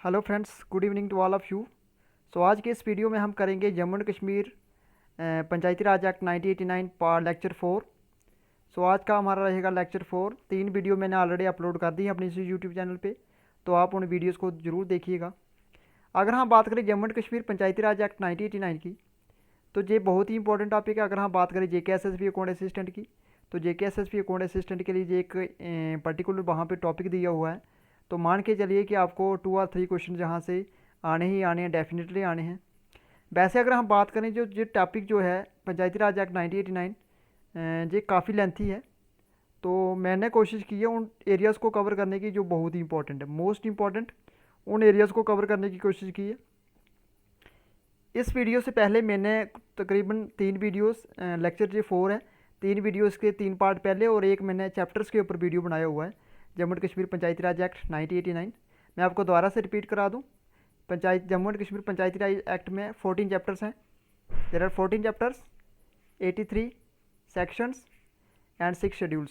Hello friends, good evening to all of you. So आज के इस वीडियो में हम करेंगे Jammu and Kashmir Panchayati Raj act 1989 part lecture 4। So आज का हमारा रहेगा लेक्चर 4। 3 वीडियो मैंने ऑलरेडी अपलोड कर दी है अपने इसी यूट्यूब चैनल पे, तो आप उन वीडियोज़ को ज़रूर देखिएगा। अगर हम बात करें जम्मू एंड कश्मीर पंचायती राज एक्ट 1989 की, तो ये बहुत ही इंपॉर्टेंट टॉपिक है। अगर हम बात करें JK SSB अकाउंट असिस्टेंट की, तो JK SSB अकाउंट असिस्टेंट के लिए एक पर्टिकुलर वहाँ पे टॉपिक दिया हुआ है। तो मान के चलिए कि आपको 2 और 3 क्वेश्चन जहाँ से आने ही आने हैं, डेफिनेटली आने हैं। वैसे अगर हम बात करें जो ये टॉपिक जो है पंचायती राज एक्ट 1989, ये काफ़ी लेंथी है। तो मैंने कोशिश की है उन एरियाज़ को कवर करने की जो बहुत ही इंपॉर्टेंट है, मोस्ट इंपॉर्टेंट उन एरियाज़ को कवर करने की कोशिश की है। इस वीडियो से पहले मैंने तकरीबन 3 वीडियोस, लेक्चर जो 4 है, 3 वीडियोस के 3 पार्ट पहले और एक मैंने चैप्टर्स के ऊपर वीडियो बनाया हुआ है जम्मू एंड कश्मीर पंचायती राज एक्ट 1989। मैं आपको दोबारा से रिपीट करा दूं। जम्मू एंड कश्मीर पंचायती राज एक्ट में 14 चैप्टर्स हैं। There are 14 chapters, 83 sections and 6 schedules.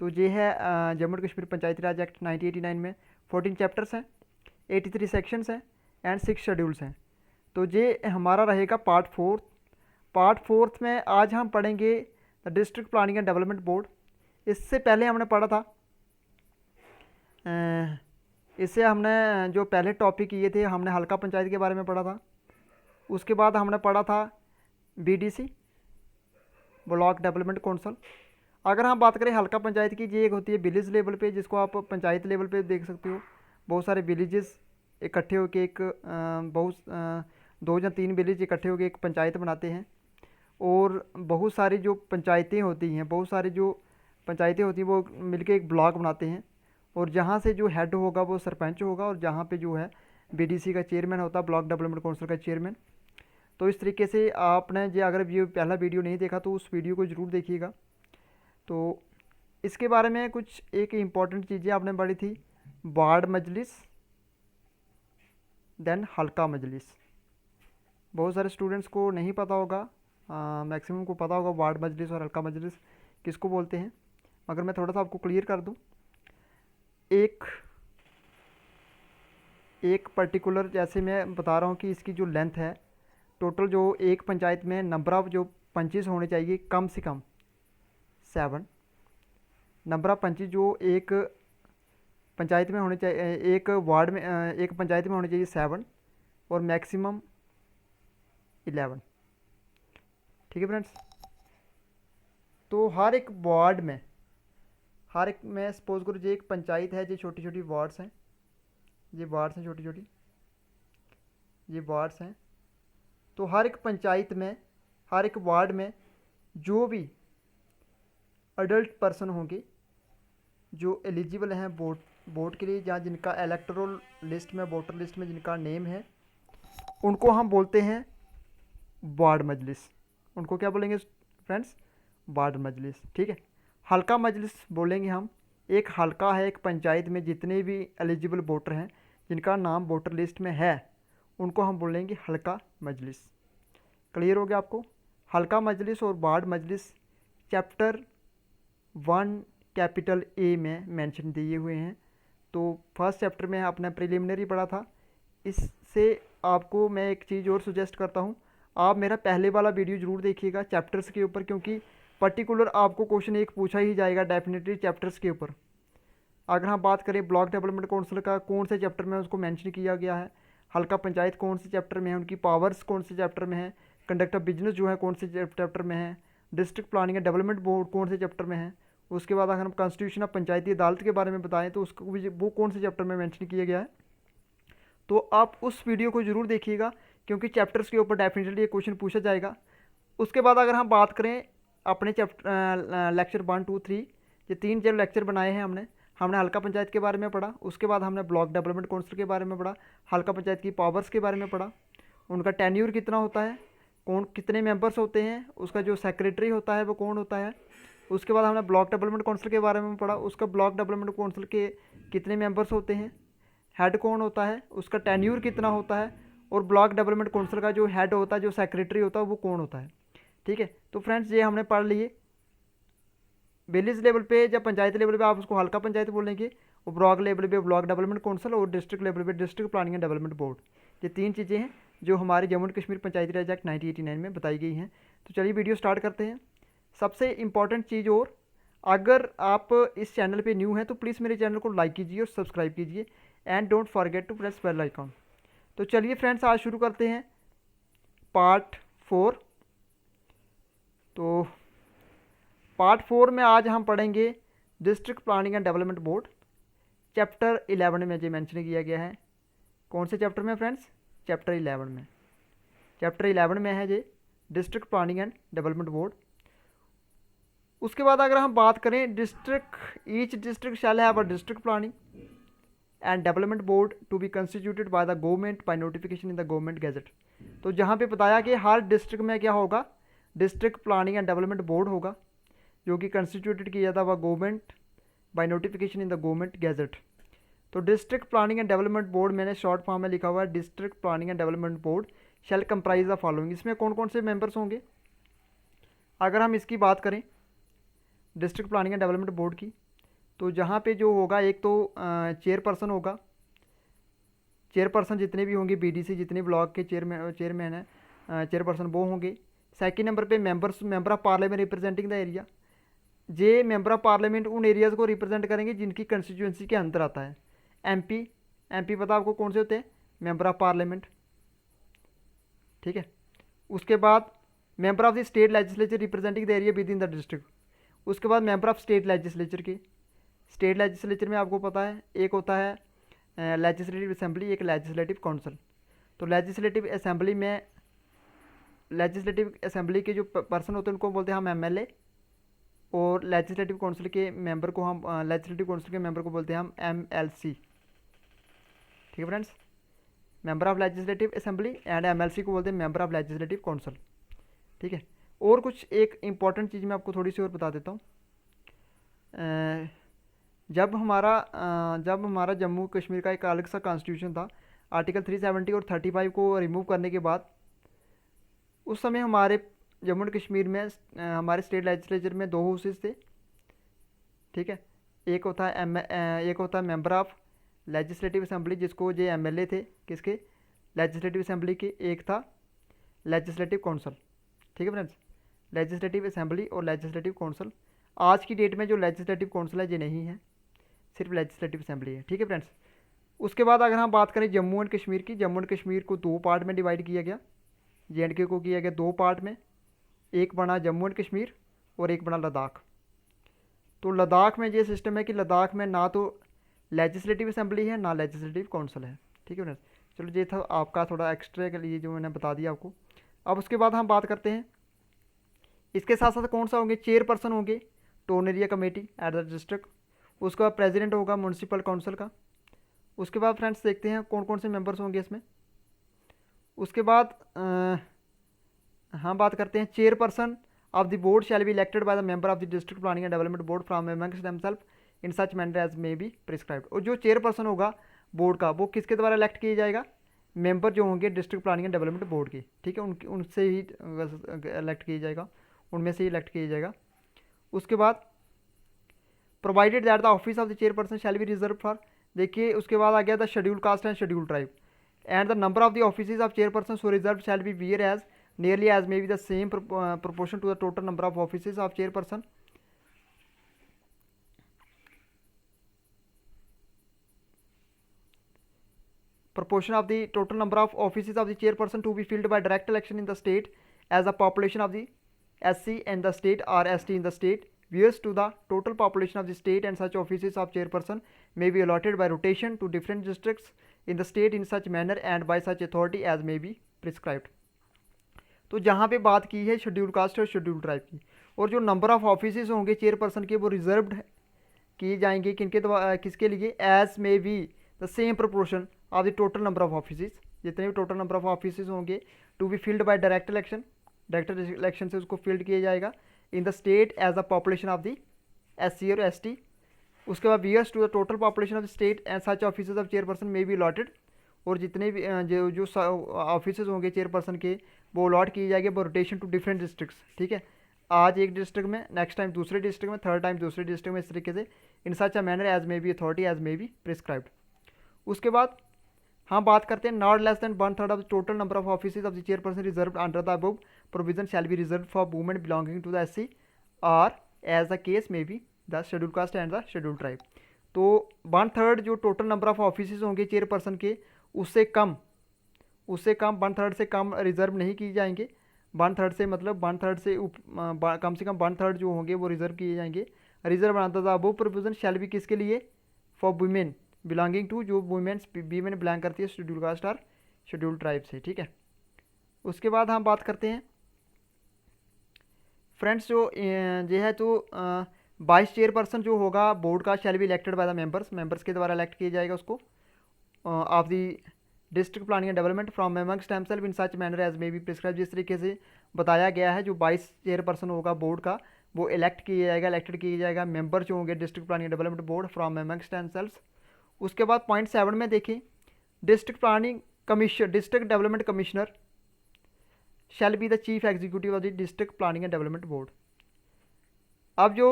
तो ये है जम्मू एंड कश्मीर पंचायती राज एक्ट 1989 में 14 चैप्टर्स हैं, 83 सेक्शंस हैं एंड 6 शेड्यूल्स हैं। तो ये हमारा रहेगा पार्ट 4। पार्ट 4 में आज हम पढ़ेंगे the district planning and development board. इससे पहले हमने पढ़ा था, इससे हमने जो पहले टॉपिक किए थे, हमने हल्का पंचायत के बारे में पढ़ा था। उसके बाद हमने पढ़ा था BDC, ब्लॉक डेवलपमेंट काउंसिल। अगर हम बात करें हल्का पंचायत की, ये एक होती है विलेज लेवल पे, जिसको आप पंचायत लेवल पे देख सकते हो। बहुत सारे विलेजेस इकट्ठे होकर एक बहुत 2 या 3 विलेज इकट्ठे होकर एक पंचायत बनाते हैं। और बहुत सारी जो पंचायतें होती हैं, बहुत सारी जो पंचायतें होती हैं वो मिलके एक ब्लॉक बनाते हैं। और जहाँ से जो हेड होगा वो सरपंच होगा, और जहाँ पे जो है BDC का चेयरमैन होता है, ब्लॉक डेवलपमेंट काउंसिल का चेयरमैन। तो इस तरीके से आपने जो अगर ये पहला वीडियो नहीं देखा तो उस वीडियो को ज़रूर देखिएगा। तो इसके बारे में कुछ एक इम्पॉर्टेंट चीज़ें आपने पढ़ी थी, वार्ड मजलिस देन हल्का मजलिस। बहुत सारे स्टूडेंट्स को नहीं पता होगा, मैक्सिमम को पता होगा वार्ड मजलिस और हल्का मजलिस किसको बोलते हैं। अगर मैं थोड़ा सा आपको क्लियर कर दूं, एक एक पर्टिकुलर, जैसे मैं बता रहा हूँ कि इसकी जो लेंथ है टोटल, जो एक पंचायत में नंबर ऑफ़ जो पंचेस होने चाहिए कम से कम 7 नंबर ऑफ़ पंचेस जो एक पंचायत में होने चाहिए, एक वार्ड में, एक पंचायत में होने चाहिए 7 और मैक्सिमम 11। ठीक है फ्रेंड्स। तो हर एक वार्ड में, हर एक में सपोज करो ये एक पंचायत है, ये छोटी छोटी वार्ड्स हैं, ये वार्ड्स हैं छोटी छोटी, ये वार्ड्स हैं। तो हर एक पंचायत में, हर एक वार्ड में जो भी अडल्ट पर्सन होंगे जो एलिजिबल हैं वोट के लिए, या जिनका इलेक्टोरल लिस्ट में, वोटर लिस्ट में जिनका नेम है, उनको हम बोलते हैं वार्ड मजलिस। उनको क्या बोलेंगे फ्रेंड्स? वार्ड मजलिस। ठीक है। हल्का मजलिस बोलेंगे हम। एक हल्का है, एक पंचायत में जितने भी एलिजिबल वोटर हैं जिनका नाम वोटर लिस्ट में है, उनको हम बोलेंगे हल्का मजलिस। क्लियर हो गया आपको? हल्का मजलिस और ward Majlis chapter 1 capital A में मेंशन दिए हुए हैं। तो फर्स्ट चैप्टर में आपने प्रिलिमिनरी पढ़ा था। इससे आपको मैं एक चीज़ और सुजेस्ट करता हूँ, आप मेरा पहले वाला वीडियो ज़रूर देखिएगा चैप्टर्स के ऊपर, क्योंकि पर्टिकुलर आपको क्वेश्चन एक पूछा ही जाएगा डेफिनेटली चैप्टर्स के ऊपर। अगर हम बात करें ब्लॉक डेवलपमेंट काउंसिल का कौन से चैप्टर में उसको मेंशन किया गया है, हल्का पंचायत कौन से चैप्टर में है, उनकी पावर्स कौन से चैप्टर में है, कंडक्ट ऑफ बिजनेस जो है कौन से चैप्टर में है, district planning and development board कौन से चैप्टर में है, उसके बाद अगर हम कॉन्स्टिट्यूशन ऑफ पंचायती अदालत के बारे में बताएं तो उसको भी वो कौन से चैप्टर में मेंशन किया गया है। तो आप उस वीडियो को ज़रूर देखिएगा, क्योंकि चैप्टर्स के ऊपर डेफिनेटली ये क्वेश्चन पूछा जाएगा। उसके बाद अगर हम बात करें अपने चैप्टर लेक्चर 1, 2, 3, ये 3 जो लेक्चर बनाए हैं हमने हल्का पंचायत के बारे में पढ़ा। उसके बाद हमने ब्लॉक डेवलपमेंट काउंसिल के बारे में पढ़ा, हल्का पंचायत की पावर्स के बारे में पढ़ा, उनका टेन्यूर कितना होता है, कौन कितने मेंबर्स होते हैं, उसका जो सेक्रेटरी होता है वो कौन होता है। उसके बाद हमने ब्लॉक डेवलपमेंट काउंसिल के बारे में पढ़ा, उसका ब्लॉक डेवलपमेंट काउंसिल के कितने मेंबर्स होते हैं, हेड कौन होता है, उसका टेन्यूर कितना होता है, और ब्लॉक डेवलपमेंट काउंसिल का जो हेड होता है, जो सेक्रेटरी होता है, वो कौन होता है। ठीक है। तो फ्रेंड्स ये हमने पढ़ लिए। विलेज लेवल पे या पंचायत लेवल पे आप उसको हल्का पंचायत बोलेंगे, और ब्लॉक लेवल पे ब्लॉक डेवलपमेंट काउंसिल और डिस्ट्रिक्ट लेवल पे district planning and development board. ये 3 चीज़ें हैं जो हमारे जम्मू एंड कश्मीर पंचायती राज एक्ट 1989 में बताई गई हैं। तो चलिए वीडियो स्टार्ट करते हैं। सबसे इम्पॉर्टेंट चीज़, और अगर आप इस चैनल पे न्यू हैं तो प्लीज़ मेरे चैनल को लाइक कीजिए और सब्सक्राइब कीजिए and don't forget to press bell icon. तो चलिए फ्रेंड्स, आज शुरू करते हैं पार्ट 4। तो पार्ट 4 में आज हम पढ़ेंगे district planning and development board. Chapter 11 में जो मेंशन किया गया है। कौन से चैप्टर में फ्रेंड्स? चैप्टर 11 में। चैप्टर 11 में है ये district planning and development board. उसके बाद अगर हम बात करें district, each district shall have a district planning and development board to be constituted by the government by notification in the government gazette. तो जहाँ पे बताया कि हर डिस्ट्रिक्ट में क्या होगा, district planning and development board होगा, जो कि कंस्टिट्यूटेड किया जाता हुआ government by notification in the government gazette. तो district planning and development board मैंने शॉर्ट फॉर्म में लिखा हुआ है, district planning and development board shall comprise the following. इसमें कौन कौन से मेंबर्स होंगे? अगर हम इसकी बात करें district planning and development board की, तो जहाँ पे जो होगा, एक तो चेयरपर्सन होगा। चेयरपर्सन जितने भी होंगे, बीडीसी जितने ब्लॉक के चेयरमैन है, चेयरपर्सन वो होंगे। सेकंड नंबर पे member of parliament representing the area. J member of parliament उन एरियाज़ को रिप्रेजेंट करेंगे जिनकी कंस्टिट्यूंसी के अंदर आता है। एमपी पता आपको कौन से होते हैं? मेंबर ऑफ पार्लियामेंट, ठीक है। उसके बाद member of the state legislature representing the area with in the district. उसके बाद मेंबर ऑफ स्टेट लेजिस्लेचर के। स्टेट लेजिस्लेचर में आपको पता है एक होता है लेजिस्लेटिव असेंबली, एक लेजिस्लेटिव काउंसिल। तो लेजिस्लेटिव असेंबली के जो पर्सन होते हैं उनको बोलते हैं हम एमएलए, और लेजिस्लेटिव काउंसिल के मेंबर को हम बोलते हैं हम एमएलसी। ठीक है friends, member of legislative assembly and MLC को बोलते हैं मेंबर ऑफ लेजिस्लेटिव काउंसिल। ठीक है। और कुछ एक इम्पॉर्टेंट चीज़ मैं आपको थोड़ी सी और बता देता हूँ। जब हमारा जम्मू कश्मीर का एक अलग सा कॉन्स्टिट्यूशन था, आर्टिकल 370 और 35 को रिमूव करने के बाद, उस समय हमारे जम्मू एंड कश्मीर में हमारे स्टेट लेजिस्लेचर में 2 हाउसेस थे। ठीक है। एक होता है मेंबर ऑफ लेजिस्लेटिव असेंबली, जिसको जो एमएलए थे किसके? लेजिस्लेटिव असेंबली के। एक था लेजिस्लेटिव काउंसिल। ठीक है फ्रेंड्स, लेजिस्लेटिव असेंबली और लेजिस्लेटिव काउंसिल। आज की डेट में जो लेजिस्लेटिव काउंसिल है ये नहीं है, सिर्फ लेजिस्लेटिव असेंबली है। ठीक है फ्रेंड्स। उसके बाद अगर हम बात करें जम्मू एंड कश्मीर की, जम्मू एंड कश्मीर को 2 पार्ट में डिवाइड किया गया। जेएंडके को किया गया 2 पार्ट में, एक बना जम्मू एंड कश्मीर और एक बना लद्दाख। तो लद्दाख में ये सिस्टम है कि लद्दाख में ना तो लेजिस्लेटिव असेंबली है ना लेजिस्लेटिव काउंसिल है। ठीक है फ्रेंड्स, चलो ये था आपका थोड़ा एक्स्ट्रा के लिए जो मैंने बता दिया आपको। अब उसके बाद हम बात करते हैं, इसके साथ साथ कौन सा होंगे? चेयरपर्सन होंगे town area committee at the district. उसके बाद प्रेसिडेंट होगा म्यूनसिपल काउंसिल का। उसके बाद फ्रेंड्स देखते हैं कौन कौन से मेंबर्स होंगे इसमें। उसके बाद हम बात करते हैं chairperson of the board shall be elected by the member of the district planning and development board from amongst themself in such manner as may be prescribed. और जो चेयरपर्सन होगा बोर्ड का, वो किसके द्वारा इलेक्ट किया जाएगा? मेंबर जो होंगे district planning and development board के। ठीक है, उनसे ही इलेक्ट किया जाएगा, उनमें से ही इलेक्ट किया जाएगा। उसके बाद provided that the office of the chairperson shall be reserve for, देखिए उसके बाद आ गया the schedule caste and schedule tribe, and the number of the office of chairperson so reserve shall be bear as nearly as may be the same proportion to the total number of offices of chairperson. Proportion of the total number of offices of the chairperson to be filled by direct election in the state as the population of the SC and the state or ST in the state varies to the total population of the state, and such offices of chairperson may be allotted by rotation to different districts in the state in such manner and by such authority as may be prescribed. तो जहाँ पे बात की है schedule caste और schedule tribe की, और जो नंबर ऑफ़ ऑफिसेज होंगे चेयरपर्सन के वो रिजर्व्ड किए जाएंगे किसके लिए? As may be the same proportion of the total number of offices, जितने भी टोटल नंबर ऑफ ऑफिसेज होंगे to be filled by direct election से उसको फिल्ड किया जाएगा in the state as the population of the SC और ST। उसके बाद bears to the total population of the state and such offices of chairperson may be allotted, और जितने भी जो ऑफिसेज होंगे चेयरपर्सन के वो अलॉट किए जाएंगे रोटेशन टू डिफरेंट डिस्ट्रिक्ट्स। ठीक है, आज एक डिस्ट्रिक्ट में, नेक्स्ट टाइम दूसरे डिस्ट्रिक्ट में, थर्ड टाइम दूसरे डिस्ट्रिक्ट में, इस तरीके से in such a manner as may be authority as may be prescribed. उसके बाद हम बात करते हैं not less than 1/3 of the total number of offices of the chairperson reserve under the above provision shall be reserve for women belonging to the SC और as the case may be the schedule caste and the schedule tribe. तो 1/3 जो total number of offices होंगे chairperson के, उससे कम 1/3 से कम reserve नहीं किए जाएंगे। 1/3 से मतलब 1/3 से कम से कम 1/3 जो होंगे वो रिजर्व किए जाएंगे। Reserve under the above provision shall B किसके लिए, फॉर वुमेन बिलोंगिंग टू, जो वीमेन बिलोंग करती है शेड्यूल कास्ट और शेड्यूल ट्राइब से, ठीक है। उसके बाद हम बात करते हैं फ्रेंड्स जो ये है तो 22 चेयरपर्सन जो होगा बोर्ड का shall be elected by the members के द्वारा इलेक्ट किया जाएगा उसको of the district planning and development from amongst themself in such manner as may be prescribe. जिस तरीके से बताया गया है, जो 22 चेयरपर्सन होगा बोर्ड का वो इलेक्टेड किया जाएगा मेंबर जो होंगे district planning and development board from amongst themself. उसके बाद पॉइंट 7 में देखें, district planning commission district development commissioner shall be the chief executive of the district planning and development board. अब जो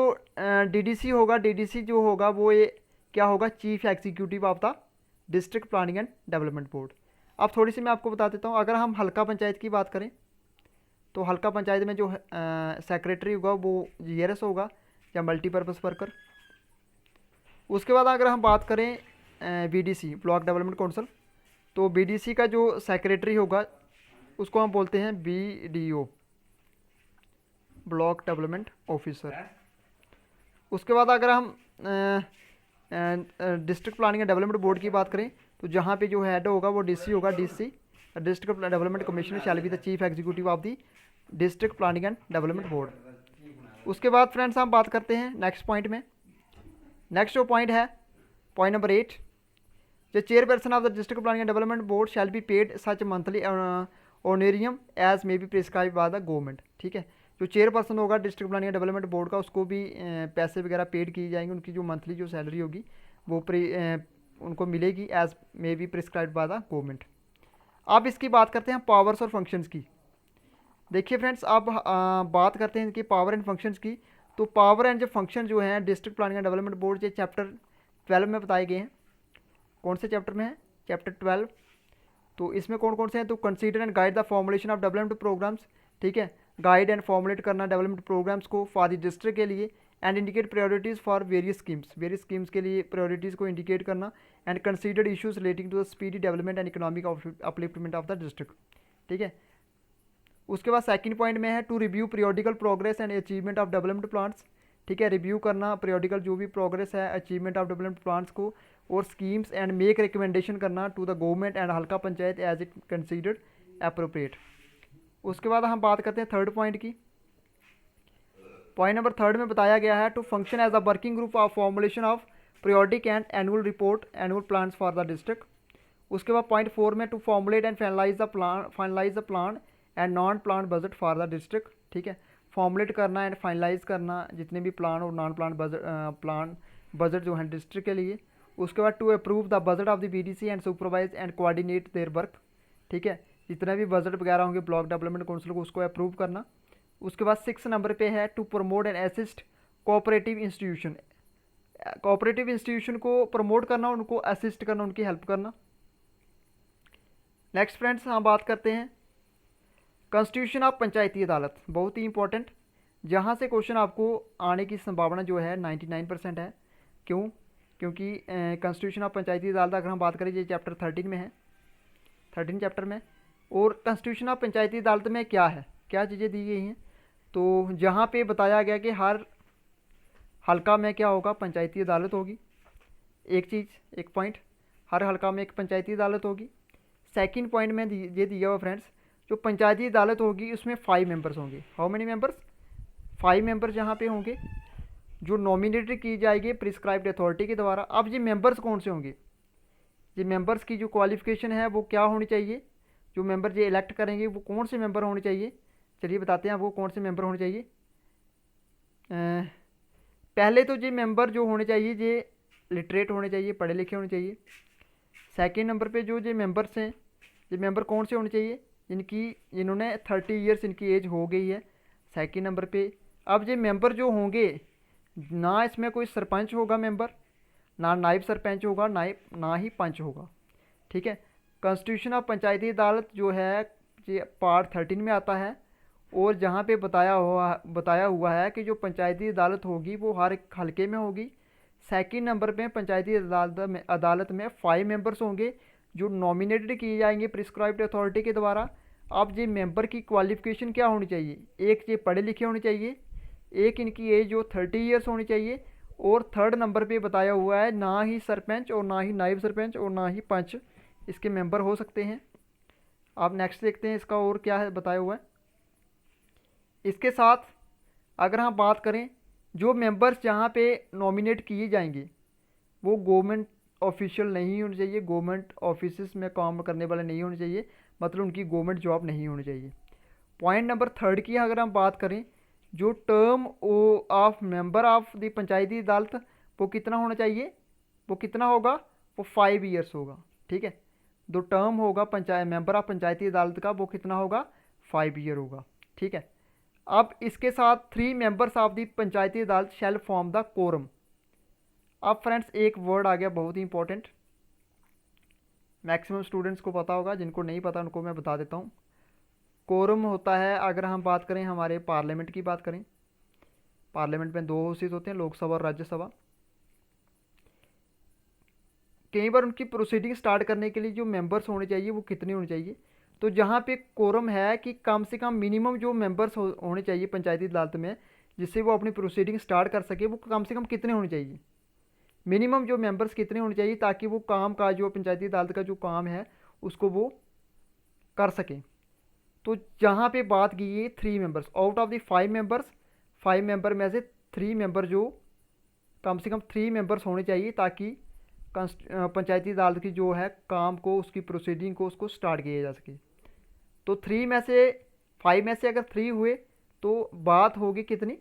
DDC होगा, DDC जो होगा वो ये क्या होगा, chief executive of the district planning and development board. अब थोड़ी सी मैं आपको बता देता हूँ, अगर हम हल्का पंचायत की बात करें तो हल्का पंचायत में जो सेक्रेटरी होगा वो GRS होगा या मल्टीपर्पज़ वर्कर। उसके बाद अगर हम बात करें BDC ब्लॉक डेवलपमेंट काउंसिल, तो BDC का जो सेक्रेटरी होगा उसको हम बोलते हैं BDO ब्लॉक डेवलपमेंट ऑफिसर। उसके बाद अगर हम district planning and development board की बात करें तो जहाँ पे जो हेड होगा वो DC होगा, DC district development commissioner shall be the chief executive of the district planning and development board. उसके बाद फ्रेंड्स हम बात करते हैं नेक्स्ट पॉइंट में। नेक्स्ट जो पॉइंट है point number 8, the chairperson of the district planning and development board shall be paid such monthly honorarium as may be prescribe by the government, ठीक है। जो चेयरपर्सन होगा district planning and development board का, उसको भी पैसे वगैरह पेड किए जाएंगे, उनकी जो मंथली जो सैलरी होगी वो उनको मिलेगी as may be prescribe by the government. अब इसकी बात करते हैं पावर्स और फंक्शंस की। देखिए फ्रेंड्स, अब बात करते हैं इनकी पावर एंड फंक्शंस की। तो पावर एंड जो फंक्शन जो हैं district planning and development board के चैप्टर 12 में बताए गए हैं। कौन से चैप्टर में है, चैप्टर 12। तो इसमें कौन कौन से हैं, तो consider and guide the formulation of development programmes, ठीक है, गाइड एंड फॉर्मुलेट करना डेवलपमेंट प्रोग्राम्स को फॉर द डिस्ट्रिक्ट के लिए, and indicate priorities for various schemes के लिए प्रायोरिटीज़ को इंडिकेट करना, and considered issues relating to the speedy development and economic upliftment of the district, ठीक है। उसके बाद सेकंड पॉइंट में है to review periodical progress and achievement of development plans, ठीक है, रिव्यू करना पीरियोडिकल जो भी प्रोग्रेस है अचीवमेंट ऑफ डेवलपमेंट प्लान्स को और स्कीम्स, एंड मेक रिकमेंडेशन करना to the government and Halqa Panchayat as it considered appropriate. उसके बाद हम बात करते हैं थर्ड पॉइंट की। पॉइंट नंबर 3 में बताया गया है to function as a working group of formulation of periodic and annual report annual plans for the district. उसके बाद पॉइंट 4 में to formulate and finalise the plan and non plan budget for the district, ठीक है, formulate करना and finalise करना जितने भी plan और नॉन प्लान बजट जो हैं डिस्ट्रिक्ट के लिए। उसके बाद to approve the budget of the BDC and supervise and coordinate their work, ठीक है, जितने भी बजट वगैरह होंगे ब्लॉक डेवलपमेंट काउंसिल को उसको अप्रूव करना। उसके बाद 6 नंबर पे है to promote and assist cooperative institution, cooperative institution को प्रमोट करना, उनको असिस्ट करना, उनकी हेल्प करना। नेक्स्ट फ्रेंड्स हम बात करते हैं कॉन्स्टिट्यूशन ऑफ पंचायती अदालत, बहुत ही इंपॉर्टेंट, जहाँ से क्वेश्चन आपको आने की संभावना जो है 99% है। क्यों? क्योंकि कॉन्स्टिट्यूशन ऑफ पंचायती अदालत अगर हम बात करें ये चैप्टर 13 में है, 13 चैप्टर में। और कॉन्स्टिट्यूशन ऑफ पंचायती अदालत में क्या है, क्या चीज़ें दी गई हैं, तो जहाँ पे बताया गया कि हर हल्का में क्या होगा, पंचायती अदालत होगी। एक चीज़, एक पॉइंट, हर हल्का में एक पंचायती अदालत होगी। सेकंड पॉइंट में ये दिया हुआ फ्रेंड्स, जो पंचायती अदालत होगी उसमें 5 मेंबर्स होंगे। How many members? 5 मेंबर्स यहाँ पे होंगे जो नॉमिनेटेड की जाएगी प्रिस्क्राइब्ड अथॉरिटी के द्वारा। अब ये मेंबर्स कौन से होंगे, ये मेंबर्स की जो क्वालिफिकेशन है वो क्या होनी चाहिए, जो मेंबर ये इलेक्ट करेंगे वो कौन से मेंबर होने चाहिए, चलिए बताते हैं वो कौन से मेंबर होने चाहिए। पहले तो ये मेंबर जो होने चाहिए ये लिटरेट होने चाहिए, पढ़े लिखे होने चाहिए। सेकंड नंबर पे जो ये मेंबर्स हैं, ये मेंबर कौन से होने चाहिए, जिन्होंने 30 ईयर्स इनकी एज हो गई है। सेकंड नंबर पे अब ये मेंबर जो होंगे ना इसमें कोई सरपंच होगा मेंबर, ना नायब सरपंच होगा, ना ही पंच होगा। ठीक है। कॉन्स्टिट्यूशन ऑफ पंचायती अदालत जो है ये पार्ट 13 में आता है, और जहाँ पे बताया हुआ है कि जो पंचायती अदालत होगी वो हर एक हल्के में होगी। सेकंड नंबर पे पंचायती अदालत में 5 मेंबर्स होंगे जो नॉमिनेटेड किए जाएंगे प्रिस्क्राइब्ड अथॉरिटी के द्वारा। अब ये मेंबर की क्वालिफिकेशन क्या होनी चाहिए, एक ये पढ़े लिखे होने चाहिए, एक इनकी एज जो 30 ईयर्स होनी चाहिए, और थर्ड नंबर पे बताया हुआ है ना ही सरपंच और ना ही नायब सरपंच और ना ही पंच इसके मेंबर हो सकते हैं। आप नेक्स्ट देखते हैं इसका और क्या है बताया हुआ है। इसके साथ अगर हम बात करें, जो मेंबर्स जहाँ पे नॉमिनेट किए जाएंगे वो गवर्नमेंट ऑफिशियल नहीं होने चाहिए, गवर्नमेंट ऑफिस में काम करने वाले नहीं होने चाहिए, मतलब उनकी गवर्नमेंट जॉब नहीं होनी चाहिए। पॉइंट नंबर थर्ड की अगर हम बात करें, जो term of member of the Panchayati Adalat वो कितना होना चाहिए, वो कितना होगा, वो 5 ईयर्स होगा। ठीक है। जो टर्म होगा मेंबर ऑफ पंचायती अदालत का वो कितना होगा, 5 ईयर होगा। ठीक है। अब इसके साथ 3 members of the Panchayati Adalat shall form the quorum. अब फ्रेंड्स एक वर्ड आ गया बहुत ही इंपॉर्टेंट, मैक्सिमम स्टूडेंट्स को पता होगा, जिनको नहीं पता उनको मैं बता देता हूँ। कोरम होता है, अगर हम बात करें हमारे पार्लियामेंट की बात करें, पार्लियामेंट में 2 हाउसेज होते हैं, लोकसभा और राज्यसभा। कई बार उनकी प्रोसीडिंग स्टार्ट करने के लिए जो मेंबर्स होने चाहिए वो कितने होने चाहिए, तो जहाँ पे कोरम है कि कम से कम मिनिमम जो मेंबर्स होने चाहिए पंचायती अदालत में जिससे वो अपनी प्रोसीडिंग स्टार्ट कर सके, वो कम से कम कितने होने चाहिए, मिनिमम जो मेंबर्स कितने होने चाहिए, ताकि वो काम का जो पंचायती अदालत का जो काम है उसको वो कर सकें। तो जहाँ पे बात की है 3 members out of the 5 members, 5 member में से 3 मेंबर जो कम से कम 3 मेंबर्स होने चाहिए, ताकि पंचायती अदालत की जो है काम को उसकी प्रोसीडिंग को उसको स्टार्ट किया जा सके। तो 5 में से अगर 3 हुए तो बात होगी कितनी,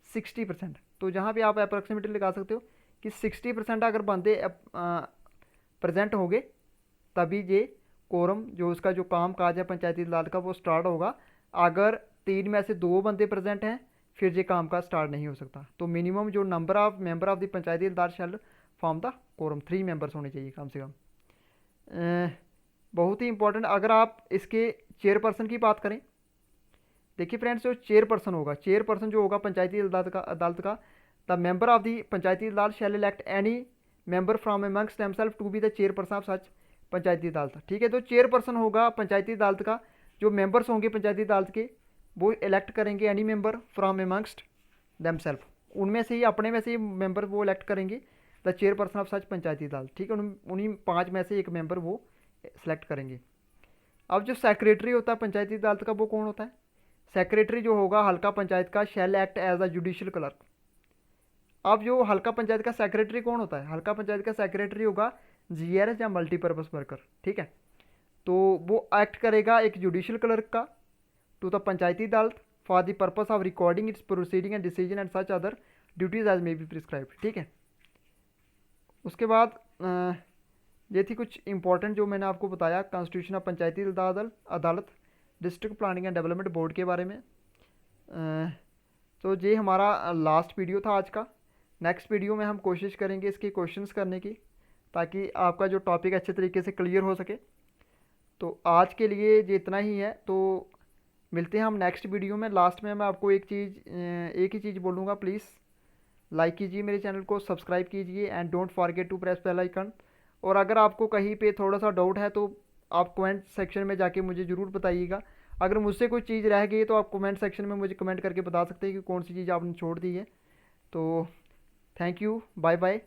60%। तो जहाँ पे आप अप्रॉक्सीमेटली लगा सकते हो कि 60% अगर बंदे प्रेजेंट हो गए तभी ये कोरम जो उसका जो काम काज है पंचायती अदालत का वो स्टार्ट होगा। अगर 3 में से 2 बंदे प्रेजेंट हैं फिर ये काम का स्टार्ट नहीं हो सकता। तो मिनिमम जो number of member of the Panchayati Adalat shall form the quorum, 3 members होने चाहिए कम से कम। बहुत ही इंपॉर्टेंट, अगर आप इसके चेयरपर्सन की बात करें, देखिए फ्रेंड्स जो चेयरपर्सन होगा, चेयरपर्सन जो होगा पंचायती अदालत का the member of the Panchayati Adalat shall elect any member from amongst themself to be the chairperson of such Panchayati Adalat. ठीक है। तो चेयरपर्सन होगा पंचायती अदालत का, जो मेंबर्स होंगे पंचायती अदालत के वो इलेक्ट करेंगे any member from amongst themself, उनमें से ही अपने में से ही मेंबर वो इलेक्ट करेंगे the chairperson of such Panchayati Adalat. ठीक है। उन्हीं 5 में से एक मेंबर वो सेलेक्ट करेंगे। अब जो सेक्रेटरी होता है पंचायती अदालत का वो कौन होता है, सेक्रेटरी जो होगा हल्का पंचायत का shall act as a judicial clerk. अब जो हल्का पंचायत का सेक्रेटरी कौन होता है, हल्का पंचायत का सेक्रेटरी होगा जीआरएस या मल्टीपर्पज़ वर्कर। ठीक है। तो वो एक्ट करेगा एक जुडिशियल क्लर्क का to the Panchayati Adalat for the purpose of recording its proceeding and decision and such other duties as may be prescribed. ठीक है। उसके बाद ये थी कुछ इंपॉर्टेंट जो मैंने आपको बताया कॉन्स्टिट्यूशन ऑफ पंचायती अदालत district planning and development board के बारे में। तो ये हमारा लास्ट वीडियो था आज का। नेक्स्ट वीडियो में हम कोशिश करेंगे इसके क्वेश्चंस करने की, ताकि आपका जो टॉपिक अच्छे तरीके से क्लियर हो सके। तो आज के लिए ये इतना ही है, तो मिलते हैं हम नेक्स्ट वीडियो में। लास्ट में मैं आपको एक ही चीज़ बोलूँगा, प्लीज़ लाइक कीजिए मेरे चैनल को, सब्सक्राइब कीजिए and don't forget to press bell icon. और अगर आपको कहीं पे थोड़ा सा डाउट है तो आप कमेंट सेक्शन में जाके मुझे ज़रूर बताइएगा। अगर मुझसे कोई चीज़ रह गई तो आप कमेंट सेक्शन में मुझे कमेंट करके बता सकते हैं कि कौन सी चीज़ आपने छोड़ दी है। तो थैंक यू, बाय बाय।